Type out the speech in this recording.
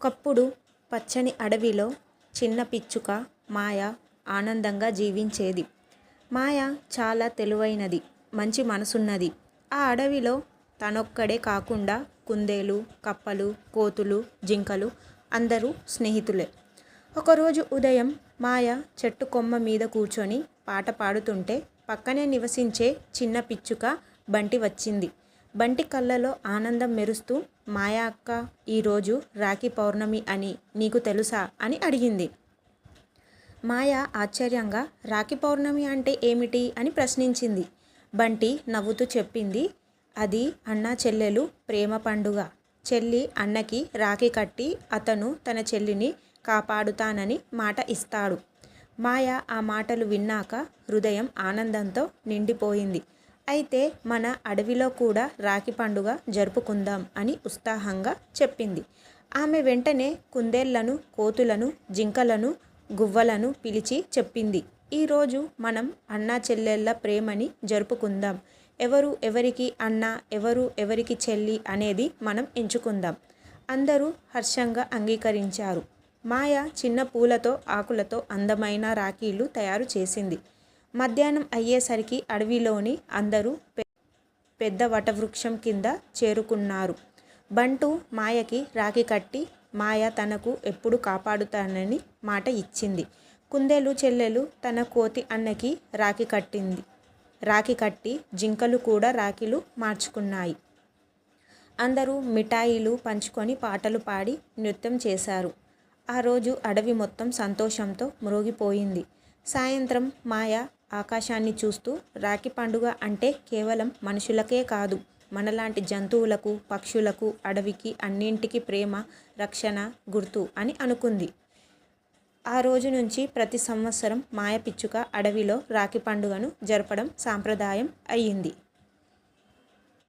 ఒకప్పుడు పచ్చని అడవిలో చిన్న పిచ్చుక మాయ ఆనందంగా జీవించేది. మాయ చాలా తెలివైనది, మంచి మనసున్నది. ఆ అడవిలో తనొక్కడే కాకుండా కుందేలు, కప్పలు, కోతులు, జింకలు అందరూ స్నేహితులే. ఒకరోజు ఉదయం మాయ చెట్టు కొమ్మ మీద కూర్చొని పాట పాడుతుంటే పక్కనే నివసించే చిన్న పిచ్చుక బంటి వచ్చింది. బంటి కళ్ళలో ఆనందం మెరుస్తూ, మాయా అక్క, ఈరోజు రాఖీ పౌర్ణమి అని నీకు తెలుసా అని అడిగింది. మాయ ఆశ్చర్యంగా రాఖీ పౌర్ణమి అంటే ఏమిటి అని ప్రశ్నించింది. బంటి నవ్వుతూ చెప్పింది, అది అన్నా చెల్లెలు ప్రేమ పండుగ. చెల్లి అన్నకి రాఖీ కట్టి అతను తన చెల్లిని కాపాడుతానని మాట ఇస్తాడు. మాయ ఆ మాటలు విన్నాక హృదయం ఆనందంతో నిండిపోయింది. అయితే మన అడవిలో కూడా రాఖీ పండుగ జరుపుకుందాం అని ఉత్సాహంగా చెప్పింది. ఆమె వెంటనే కుందేళ్లను, కోతులను, జింకలను, గువ్వలను పిలిచి చెప్పింది, ఈరోజు మనం అన్నా చెల్లెళ్ళ ప్రేమని జరుపుకుందాం. ఎవరు ఎవరికి అన్న, ఎవరు ఎవరికి చెల్లి అనేది మనం ఎంచుకుందాం. అందరూ హర్షంగా అంగీకరించారు. మాయ చిన్న పూలతో, ఆకులతో అందమైన రాఖీలు తయారు చేసింది. మధ్యాహ్నం అయ్యేసరికి అడవిలోని అందరూ పెద్ద వటవృక్షం కింద చేరుకున్నారు. బంటు మాయకి రాఖీ కట్టి, మాయ తనకు ఎప్పుడు కాపాడుతానని మాట ఇచ్చింది. కుందేలు చెల్లెలు తన కోతి అన్నకి రాఖీ కట్టి జింకలు కూడా రాఖీలు మార్చుకున్నాయి. అందరూ మిఠాయిలు పంచుకొని పాటలు పాడి నృత్యం చేశారు. ఆ రోజు అడవి మొత్తం సంతోషంతో మ్రోగిపోయింది. సాయంత్రం మాయ ఆకాశాన్ని చూస్తూ, రాఖీ పండుగ అంటే కేవలం మనుషులకే కాదు, మనలాంటి జంతువులకు, పక్షులకు, అడవికి అన్నింటికి ప్రేమ, రక్షణ గుర్తు అని అనుకుంది. ఆ రోజు నుంచి ప్రతి సంవత్సరం మాయ పిచ్చుక అడవిలో రాఖీ పండుగను జరపడం సాంప్రదాయం అయ్యింది.